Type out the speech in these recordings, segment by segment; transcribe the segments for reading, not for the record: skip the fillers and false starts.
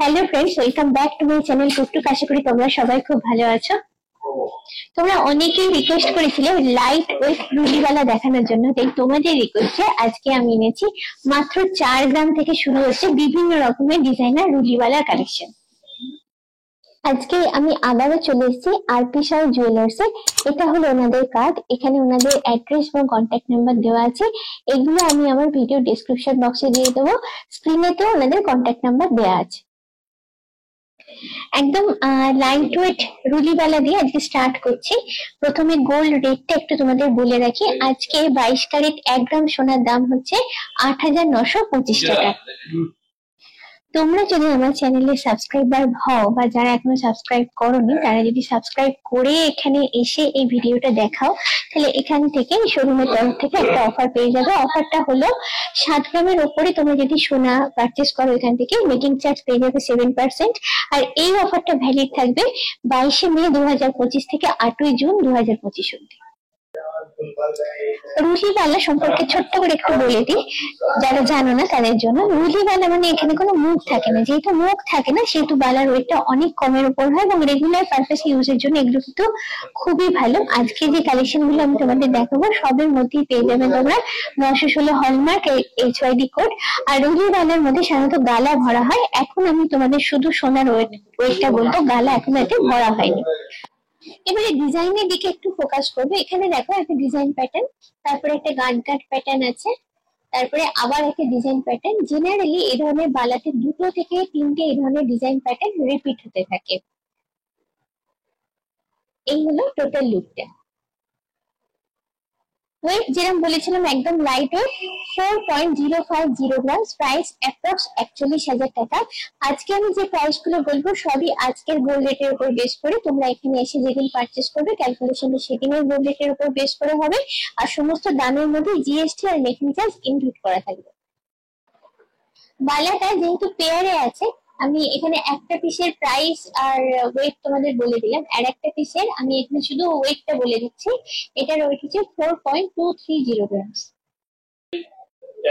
Hello friends, welcome back to my channel টুকটুক। আশা করি তোমরা সবাই খুব ভালো আছো। তোমরা অনেকেই রিকোয়েস্ট করেছিলে লাইট ওয়েট রুটিওয়ালা দেখানোর জন্য, তাই তোমাদের রিকোয়েস্টে আজকে আমি এনেছি মাত্র 4 গ্রাম থেকে শুরু হচ্ছে বিভিন্ন রকমের ডিজাইনার রুটিওয়ালা কালেকশন। আজকে আমি আবারও চলে এসেছি আরপি সাউ জুয়েলার্সে। এটা হলো ওনাদের কার্ড, এখানে ওনাদের অ্যাড্রেস এবং কন্ট্যাক্ট নাম্বার দেওয়া আছে। এগুলো আমি আমার ভিডিও ডেসক্রিপশন বক্সে দিয়ে দেবো, স্ক্রিনেতেও ওনাদের কন্ট্যাক্ট নাম্বার দেওয়া আছে। একদম লাইট ওয়েট রুলিওয়ালা দিয়ে আজকে স্টার্ট করছি। প্রথমে গোল্ড রেটটা একটু তোমাদের বলে রাখি। আজকে 22 ক্যারেট 1 গ্রাম সোনার দাম হচ্ছে 8,925 টাকা। তোমরা যদি আমার চ্যানেলে সাবস্ক্রাইবার হও বা যারা এখনো সাবস্ক্রাইব করোনি, তারা যদি সাবস্ক্রাইব করে এখানে এসে এই ভিডিওটা দেখাও, তাহলে এখান থেকে শোরুমের তরফ থেকে একটা অফার পেয়ে যাবে। অফারটা হলো 7 গ্রামের উপরে তোমরা যদি সোনা পারচেস করো এখান থেকে মেকিং চার্জ পেয়ে যাবে 7%। আর এই অফারটা ভ্যালিড থাকবে 22শে মে 2025 থেকে 8ই জুন 2025 অব্দি। রুলিওয়ালা সম্পর্কে ছোট্ট করে একটু বলে দিই যারা জানো না তাদের জন্য। রুলিওয়ালা মানে এখানে কোনো মুখ থাকে না, যেহেতু মুখ থাকে না সেহেতু বালার ওয়েটটা অনেক কমের উপর হয় এবং রেগুলার পারপাস ইউজের জন্য এগুলো কিন্তু খুবই ভালো। আজকে যে কালেকশন গুলো আমি তোমাদের দেখাবো সবের মধ্যেই পেয়ে যাবে তোমরা 916 হলমার্ক HYD কোড। আর রুলিওয়ালার মধ্যে সাধারণত গালা ভরা হয়। এখন আমি তোমাদের শুধু সোনার ওয়েটটা বলবো, গালা এখন এতে ভরা হয়নি। এবারে ডিজাইনের দিকে একটু ফোকাস করবো। এখানে দেখো একটা ডিজাইন প্যাটার্ন, তারপরে একটা গার্ড প্যাটার্ন আছে, তারপরে আবার একটা ডিজাইন প্যাটার্ন। জেনারেলি এই ধরনের বালাতে 2 থেকে 3টে এই ধরনের ডিজাইন প্যাটার্ন রিপিট হতে থাকে। এই হলো টোটাল লুকটা। ওয়েট যেরকম বলেছিলাম একদম লাইট ওয়েট, 4.050 গ্রাম, প্রাইস অ্যাপ্রক্স 41,000 টাকা। আজকে আমি যে প্রাইস গুলো বলবো সবই আজকের গোল্ড রেটের উপর বেস করে। তোমরা এখানে এসে যেদিন পারচেস করবে ক্যালকুলেশন সেদিনের গোল্ড রেটের উপর বেস করে হবে। আর সমস্ত দামের মধ্যে GST are making charge include করা থাকবে। বালাটা যেহেতু পেয়ারে আছে, আমি এখানে একটা পিসের প্রাইস আর ওয়েট তোমাদের বলে দিলাম, আর একটা পিসের আমি এখানে শুধু ওয়েটটা বলে দিচ্ছি। এটার ওয়েট হচ্ছে 4.230 গ্রাম।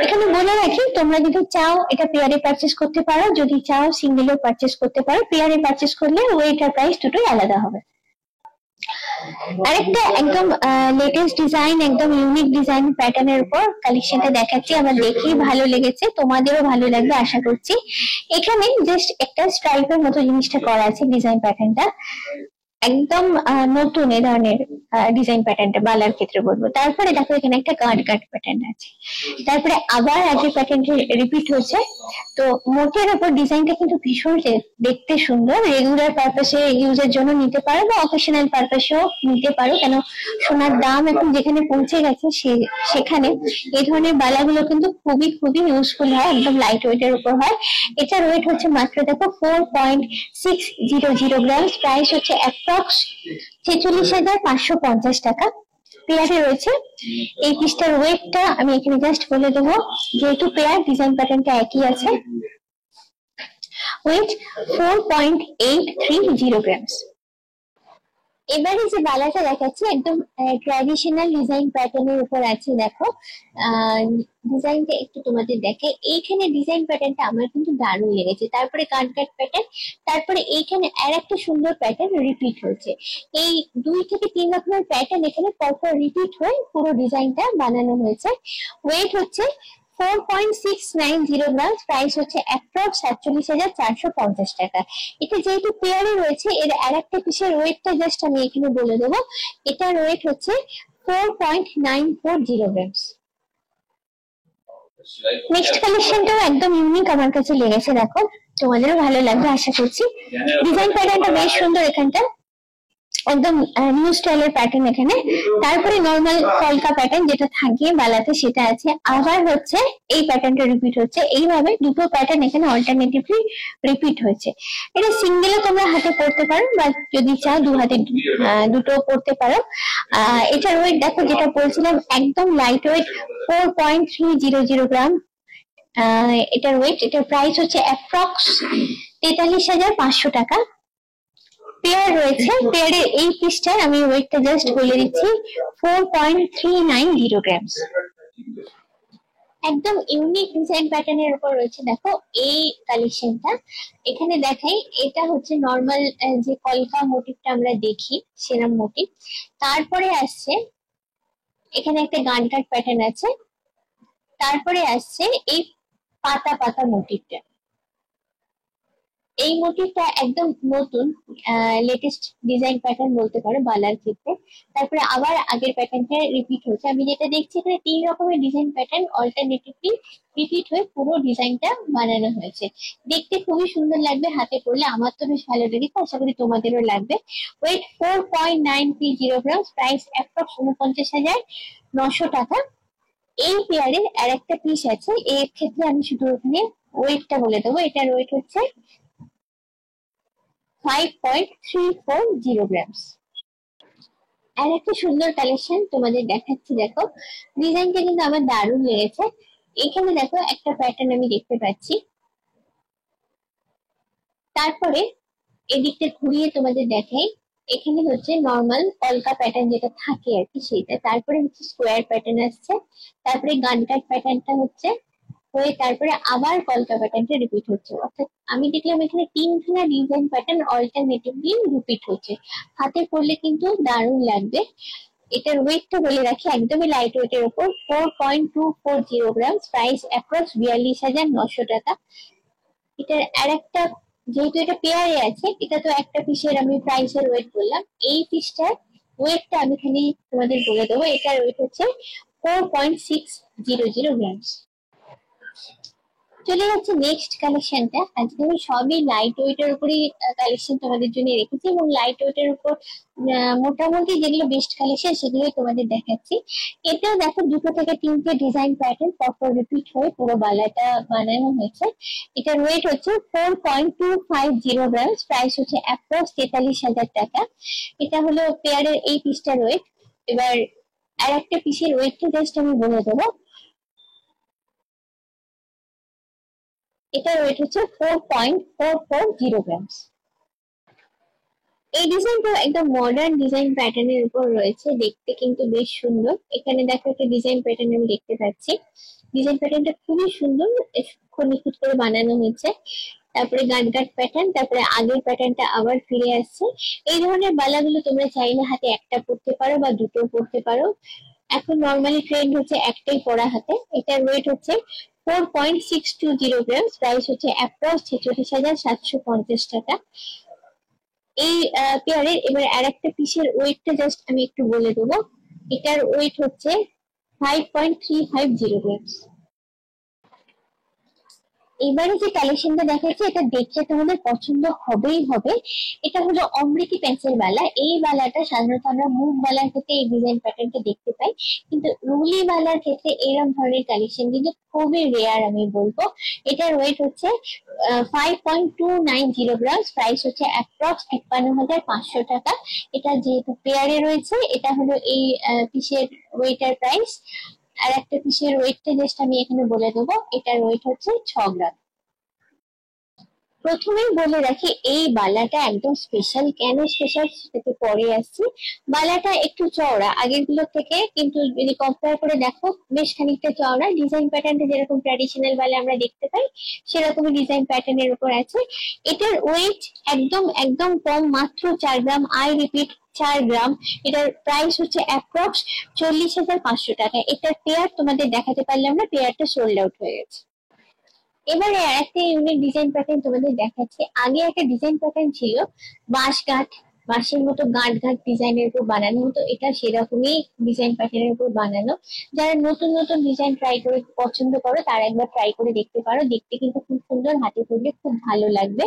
এখানে বলে রাখি, তোমরা যদি চাও এটা পেয়ারে পারচেস করতে পারো, যদি চাও সিঙ্গেলও পারচেস করতে পারো। পেয়ারে পারচেস করলে ওয়েট আর প্রাইস দুটোই আলাদা হবে। আরেকটা একদম লেটেস্ট ডিজাইন, একদম ইউনিক ডিজাইন প্যাটার্নের উপর কালেকশনটা দেখাচ্ছি। আমার দেখেই ভালো লেগেছে, তোমাদেরও ভালো লাগবে আশা করছি। এখানে জাস্ট একটা স্ট্রাইপের মতো জিনিসটা করা আছে ডিজাইন প্যাটার্নটা, একদম নতুন এই ধরনের ডিজাইন প্যাটার্নটা বালার ক্ষেত্রে বলবো। তারপরে দেখো এখানে একটা গার্ড প্যাটার্ন আছে, তারপরে আবার একই প্যাটার্নটা রিপিট হচ্ছে। তো মোটের উপর ডিজাইনটা কিন্তু ভীষণ দেখতে সুন্দর। রেগুলার পারপাসে ইউজের জন্য নিতে পারো বা অকেশনাল পারপাসেও নিতে পারো, কেন সোনার দাম এখন যেখানে পৌঁছে গেছে সেখানে এই ধরনের বালাগুলো কিন্তু খুবই খুবই ইউজফুল হয়, একদম লাইট ওয়েটের উপর হয়। এটার ওয়েট হচ্ছে মাত্র দেখো 4.600 গ্রাম, প্রাইস হচ্ছে অ্যাপ্রক্স 46,550 টাকা। পেয়ারে রয়েছে। এই পিসটার ওয়েটটা আমি এখানে জাস্ট বলে দেবো, যেহেতু পেয়ার ডিজাইন প্যাটার্নটা একই আছে। ওয়েট 4.830 গ্রাম। এবারে যে বালাটা দেখাচ্ছি একদম ট্র্যাডিশনাল ডিজাইন প্যাটার্নের উপর আছে। দেখো ডিজাইনটা একটু তোমাদের দেখাই। এইখানে ডিজাইন প্যাটার্নটা আমার কিন্তু দারুণ লেগেছে। তারপরে কাট প্যাটার্ন, তারপরে এইখানে আর একটা সুন্দর প্যাটার্ন রিপিট হয়েছে। এই 2 থেকে 3 রকমের প্যাটার্ন এখানে পরপর রিপিট হয়ে পুরো ডিজাইনটা বানানো হয়েছে। ওয়েট হচ্ছে 4.690 গ্রাম, প্রাইস হচ্ছে অ্যাপ্রক্স 47,450 টাকা। এটা যেহেতু পেয়ারে রয়েছে, এর আর একটা পিসের ওয়েটটা জাস্ট আমি এখানে বলে দেবো। এটার ওয়েট হচ্ছে 4.940 গ্রাম। নেক্সট কালেকশনটাও একদম ইউনিক আমার কাছে লেগেছে, দেখো তোমাদেরও ভালো লাগবে আশা করছি। ডিজাইন প্যাটার্নটা বেশ সুন্দর, এখানটা একদম নিউ স্টাইলের প্যাটার্ন এখানে। তারপরে নর্মাল কলকা প্যাটার্ন যেটা থাকে বালাতে সেটা আছে। আবার হচ্ছে এই প্যাটার্নটা রিপিট হচ্ছে। এইভাবে দুটো প্যাটার্ন এখানে অল্টারনেটিভলি রিপিট হয়েছে। এটা সিঙ্গেলও তোমরা হাতে পড়তে পারো বা যদি চাও দু হাতে দুটো পড়তে পারো। এটার ওয়েট দেখো যেটা বলছিলাম একদম লাইট ওয়েট, 4.300 গ্রাম এটার ওয়েট। এটার প্রাইস হচ্ছে অ্যাপ্রক্স 43,500 টাকা। পেয়ার রয়েছে। পেয়ারের এই পিসটার আমি ওয়েটটা জাস্ট বলে দিচ্ছি, 4.390 গ্রাম। একদম ইউনিক ডিজাইন প্যাটার্নের উপর রয়েছে। দেখো এই কালেকশনটা এখানে দেখাই, এটা হচ্ছে নর্মাল যে কলকা মোটিভটা আমরা দেখি সেরকম মোটিভ। তারপরে আসছে এখানে একটা গান কাট প্যাটার্ন আছে, তারপরে আসছে এই পাতা পাতা মোটিভটা। এই মোটিভটা একদম নতুন, লেটেস্ট ডিজাইন প্যাটার্ন বলতে পারো বালার ক্ষেত্রে। তারপরে আবার আগের প্যাটার্নটা রিপিট হচ্ছে। আমি যেটা দেখছি এখানে 3 রকমের ডিজাইন প্যাটার্ন অল্টারনেটিভলি রিপিট হয়ে পুরো ডিজাইনটা বানানো হয়েছে। দেখতে খুবই সুন্দর লাগবে হাতে পরলে, আমার তো বেশ ভালো লেগেছে, আশা করি তোমাদেরও লাগবে। ওয়েট 4.930 গ্রাম, প্রাইস অ্যাপ্রক্স 49,900 টাকা। এই পেয়ারের আর একটা পিস আছে, এর ক্ষেত্রে আমি শুধু ওখানে ওয়েটটা বলে দেবো। এটার ওয়েট হচ্ছে 5.340 গ্রামস। আর একটা সুন্দর কালেকশন তোমাদের দেখাচ্ছি, দেখো ডিজাইনটা কিন্তু আমার দারুণ লেগেছে। এখানে দেখো একটা প্যাটার্ন আমি দেখতে পাচ্ছি, তারপরে এদিকটা ঘুরিয়ে তোমাদের দেখাই। এখানে হচ্ছে নর্মাল কলকা প্যাটার্ন যেটা থাকে আর কি সেটা, তারপরে হচ্ছে স্কোয়ার প্যাটার্ন আসছে, তারপরে গান কাট প্যাটার্নটা হচ্ছে হয়ে তারপরে আবার কলকা প্যাটার্নটা রিপিট হচ্ছে। অর্থাৎ আমি দেখলাম এখানে 3খানা ডিজাইন প্যাটার্ন অল্টারনেটিভলি রিপিট হচ্ছে। হাতে পরলে কিন্তু দারুণ লাগবে। এটার ওয়েটটা বলে রাখি, একদমই লাইট ওয়েটের উপর, 4.240 গ্রাম, প্রাইস অ্যাপ্রক্স 42,900 টাকা। এটার আর একটা, যেহেতু এটা পেয়ারে আছে, এটা তো একটা পিসের আমি প্রাইসের ওয়েট বললাম, এই পিসটার ওয়েটটা আমি খালি তোমাদের বলে দেবো। এটার ওয়েট হচ্ছে 4.600 গ্রাম। চলে যাচ্ছে নেক্সট কালেকশনটা। আজকে আমি সবই লাইট ওয়েটের উপরই কালেকশন তোমাদের জন্য রেখেছি, এবং লাইট ওয়েটের উপর মোটামুটি যেগুলো বেস্ট কালেকশন সেগুলোই তোমাদের দেখাচ্ছি। এটাও দেখো 2 থেকে 3টে ডিজাইন প্যাটার্ন পরপর রিপিট হয়ে পুরো বালাটা বানানো হয়েছে। এটার ওয়েট হচ্ছে 4.250 গ্রাম, প্রাইস হচ্ছে অ্যাপ্রক্স 43,000 টাকা। এটা হলো পেয়ারের এই পিসটার ওয়েট। এবার আর একটা পিসের ওয়েটটা জাস্ট আমি বলে দেবো। এটার ওয়েট হচ্ছে 4.440 গ্রাম। এই ডিজাইনটা একদম মডার্ন ডিজাইন প্যাটার্নের উপর রয়েছে, দেখতে কিন্তু বেশ সুন্দর। এখানে দেখো একটা ডিজাইন প্যাটার্ন আমি দেখতে পাচ্ছি, ডিজাইন প্যাটার্নটা খুবই সুন্দর, সূক্ষ্ম নিখুঁত করে বানানো হয়েছে। তারপরে গান কাট প্যাটার্ন, তারপরে আগের প্যাটার্নটা আবার ফিরে আসছে। এই ধরনের বালাগুলো তোমরা চাইলে হাতে একটা পরতে পারো বা দুটো পরতে পারো। এখন নর্মালি ট্রেন্ড হচ্ছে একটাই পরা হাতে। এটার ওয়েট হচ্ছে 4.620 গ্রাম, প্রাইস হচ্ছে অ্যাপ্রক্স 46,750 টাকা। এই পেয়ারের এবার আর একটা পিসের ওয়েটটা জাস্ট আমি একটু বলে দেবো। এটার ওয়েট হচ্ছে 5.350 গ্রাম। এবারে যে কালেকশনটা দেখাচ্ছি এটা দেখে তোমাদের পছন্দ হবেই হবে। এটা হলো অমৃতি পেন্সিল বালা। এই বালাটা সাধারণত আমরা মুভ বালার ক্ষেত্রে এই ডিজাইন প্যাটার্নটা দেখতে পাই, কিন্তু রুলি বালার ক্ষেত্রে এরকম ধরনের কালেকশন কিন্তু খুবই রেয়ার আমি বলবো। এটার ওয়েট হচ্ছে 5.290 গ্রাম, প্রাইস হচ্ছে অ্যাপ্রক্স 53,500 টাকা। এটা যেহেতু পেয়ারে রয়েছে, এটা হলো এই পিসের ওয়েটার প্রাইস। আর একটা পিসের ওয়েটটা জাস্ট আমি এখানে বলে দেবো। এটার ওয়েট হচ্ছে 6 গ্রাম। প্রথমেই বলে রাখি এই বালাটা একদম স্পেশাল। কেন স্পেশাল সেটাতে পরে আসছি। বালাটা একটু চওড়া আগের গুলোর থেকে, কিন্তু যদি কম্পেয়ার করে দেখো বেশ খানিকটা চওড়া। ডিজাইন প্যাটার্নটা যেরকম ট্র্যাডিশনাল বালা আমরা দেখতে পাই সেরকমই ডিজাইন প্যাটার্নের উপর আছে। এটার ওয়েট একদম একদম কম, মাত্র 4 গ্রাম। আই রিপিট, 4 গ্রাম। এটার প্রাইস হচ্ছে অ্যাপ্রক্স 40,500 টাকা। এটার পেয়ার তোমাদের দেখাতে পারলাম না, পেয়ারটা সোল্ড আউট হয়ে গেছে। এবারে আরেকটা ইউনিক ডিজাইন প্যাটার্ন তোমাদের দেখাচ্ছি। আগে একটা ডিজাইন প্যাটার্ন ছিল বাঁশ গাঁট, বাঁশের মতো গাঁট গাঁট ডিজাইনের উপর বানানো হতো, এটা সেরকমই ডিজাইন প্যাটার্নের উপর বানানো। যারা নতুন নতুন ডিজাইন ট্রাই করে পছন্দ করো তারা একবার ট্রাই করে দেখতে পারো, দেখতে কিন্তু খুব সুন্দর, হাতে পরলে খুব ভালো লাগবে।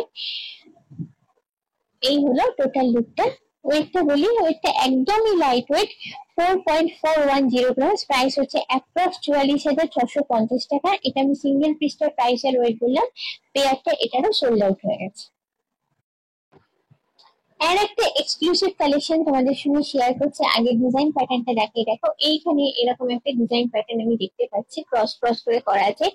এই হলো টোটাল লুকটা। ওয়েটটা বলি, ওয়েটটা একদমই লাইট ওয়েট, 4.410 গ্রাম, প্রাইস হচ্ছে অ্যাপ্রক্স 44,650 টাকা। এটা আমি সিঙ্গেল পিসটার প্রাইসের ওয়েট বললাম, পেয়ারটা এটারও সোল্ড আউট হয়ে গেছে। আর একটা এক্সক্লুসিভ কালেকশন তোমাদের সঙ্গে শেয়ার করছি। আগে ডিজাইন প্যাটার্নটা দেখিয়ে দেখো, এইখানে এরকম একটা ডিজাইন প্যাটার্ন আমি দেখতে পাচ্ছি, ক্রস ক্রস করে করা আছে।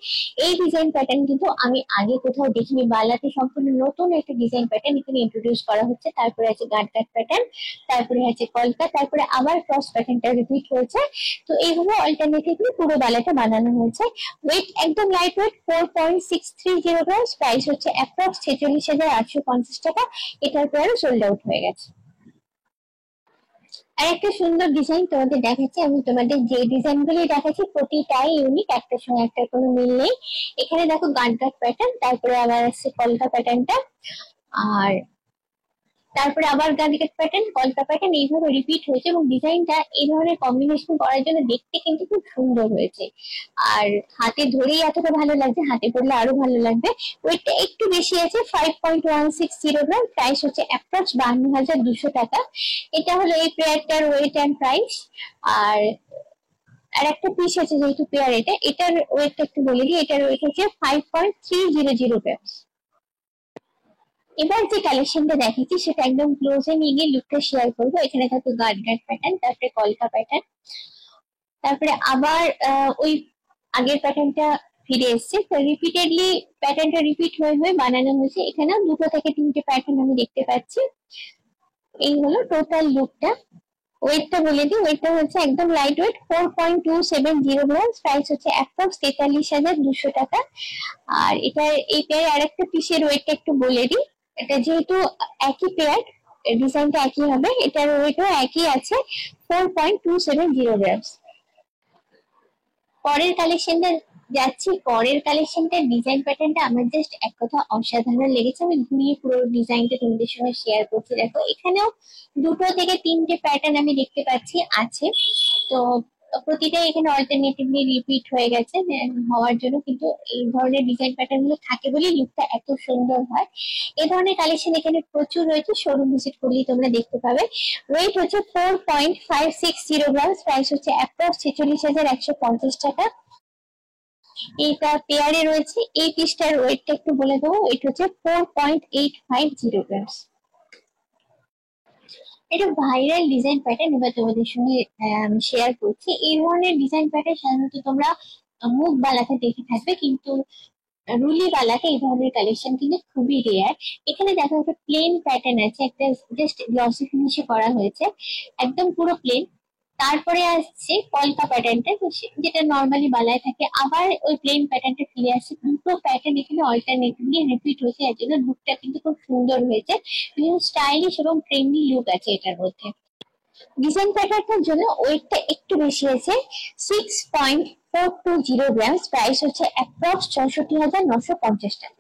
এই ডিজাইন প্যাটার্ন কিন্তু আমি আগে কোথাও দেখিনি, বালাতে সম্পূর্ণ নতুন একটা ডিজাইন প্যাটার্ন এখানে ইন্ট্রোডিউস করা হচ্ছে। তারপরে আছে গাট গাট প্যাটার্ন, তারপরে আছে কলকা, তারপরে আবার ক্রস প্যাটার্নটা রিপিট হয়েছে। তো এইভাবে অল্টারনেটিভলি পুরো বালাটা বানানো হয়েছে। ওয়েট একদম লাইট ওয়েট, 4.630 গ্রামস। প্রাইস হচ্ছে অ্যাপ্রক্স 46,850 টাকা। এটার পরে সোল্ড আউট হয়ে গেছে। আর একটা সুন্দর ডিজাইন তোমাদের দেখাচ্ছি আমি। তোমাদের যে ডিজাইন গুলি দেখাচ্ছি প্রতিটাই ইউনিক, একটার সঙ্গে একটার কোনো মিল নেই। এখানে দেখো গাট গাট প্যাটার্ন, তারপরে আবার আসছে কলকা প্যাটার্নটা, আর তারপরে আবার গার্লিকেট প্যাটার্ন, কলকা প্যাটার্ন, এইভাবে রিপিট হয়েছে। এবং ডিজাইনটা এই ধরনের কম্বিনেশন করার জন্য দেখতে কিন্তু খুব সুন্দর হয়েছে। আর হাতে ধরেই এতটা ভালো লাগছে, হাতে পড়লে আরো ভালো লাগবে। ওয়েটটা একটু বেশি আছে, 5.160 গ্রাম। প্রাইস হচ্ছে অ্যাপ্রক্স 52,200 টাকা। এটা হলো এই পেয়ারটার ওয়েট অ্যান্ড প্রাইস। আর আর একটা পিস আছে যেহেতু পেয়ার, এটার ওয়েটটা একটু বলে দিই। এটার ওয়েট হচ্ছে 5.300 গ্রাম। এবার যে কালেকশনটা দেখাচ্ছি সেটা একদম ক্লোজে নিয়ে গিয়ে লুকটা শেয়ার করবো। এখানে থাকবে গার্ড গার্ড প্যাটার্ন, তারপরে কলকা প্যাটার্ন, তারপরে আবার ওই আগের প্যাটার্নটা ফিরে এসছে। তো রিপিটেডলি প্যাটার্নটা রিপিট হয়ে হয়ে বানানো হয়েছে। এখানে 2 থেকে 3টে প্যাটার্ন আমি দেখতে পাচ্ছি। এই হলো টোটাল লুকটা। ওয়েটটা বলে দিই, ওয়েটটা হচ্ছে একদম লাইট ওয়েট, 4.270 গ্রাম। প্রাইস হচ্ছে অ্যাপ্রক্স 43,200 টাকা। আর এটা এই পেয়ার আর একটা পিসের ওয়েটটা একটু বলে দিই। এটা যেহেতু একই পেয়ার, ডিজাইনটা একই হবে, এটার ওয়েটও একই আছে, 4.270 গ্রাম। পরের কালেকশনটা যাচ্ছি। পরের কালেকশনটার ডিজাইন প্যাটার্নটা আমার জাস্ট এক কথা অসাধারণ লেগেছে। আমি ঘুরিয়ে পুরো ডিজাইনটা তোমাদের সঙ্গে শেয়ার করছি। দেখো এখানেও 2 থেকে 3টে প্যাটার্ন আমি দেখতে পাচ্ছি আছে। তো প্রতিটাই এখানে অল্টারনেটিভলি রিপিট হয়ে গেছে হওয়ার জন্য, কিন্তু এই ধরনের ডিজাইন প্যাটার্ন গুলো থাকে বলে লুকটা এত সুন্দর হয়। এই ধরনের কালেকশন এখানে প্রচুর রয়েছে, শোরুম ভিজিট করলেই তোমরা দেখতে পাবে। ওয়েট হচ্ছে 4.560 গ্রাম। প্রাইস হচ্ছে অ্যাপ্রক্স 46,150 টাকা। এটা পেয়ারে রয়েছে। এই পিসটার ওয়েটটা একটু বলে দেবো, ওয়েট হচ্ছে 4.850 গ্রাম। এটা ভাইরাল ডিজাইন প্যাটার্ন এবার তোমাদের সঙ্গে আমি শেয়ার করছি। এই ধরনের ডিজাইন প্যাটার্ন সাধারণত তোমরা মুখ বালাতে দেখে থাকবে, কিন্তু রুলি বালাতে এই ধরনের কালেকশন কিন্তু খুবই রেয়ার। এখানে দেখো একটা প্লেন প্যাটার্ন আছে, একটা জাস্ট গ্লসি ফিনিশে করা হয়েছে, একদম পুরো প্লেন। তারপরে আসছে কলকা প্যাটার্নটা, যেটা নর্মালি বালায় থাকে। আবার ওই প্লেন প্যাটার্নটা ফিরে আসছে। দুটো প্যাটার্ন এখানে অল্টারনেটিভলি রিপিট হয়েছে, এর জন্য লুকটা কিন্তু খুব সুন্দর হয়েছে। ভীষণ স্টাইলিশ এবং ট্রেন্ডি লুক আছে এটার মধ্যে। ডিজাইন প্যাটার্নটার জন্য ওয়েটটা একটু বেশি আছে, 6.420 গ্রাম। প্রাইস হচ্ছে অ্যাপ্রক্স 64,950 টাকা।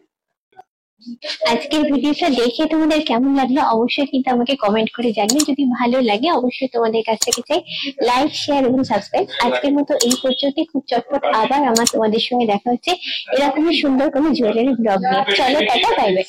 আজকের ভিডিওটা দেখে তোমাদের কেমন লাগলো অবশ্যই কিন্তু আমাকে কমেন্ট করে জানিও। যদি ভালো লাগে অবশ্যই তোমাদের কাছ থেকে চাই লাইক, শেয়ার এবং সাবস্ক্রাইব। আজকের মতো এই পর্যন্তই। খুব চটপট আবার আমার তোমাদের সঙ্গে দেখা হচ্ছে এরকমই সুন্দর কোনো জুয়েলারি ব্লগ নিয়ে। চলো টাটা, বাই বাই।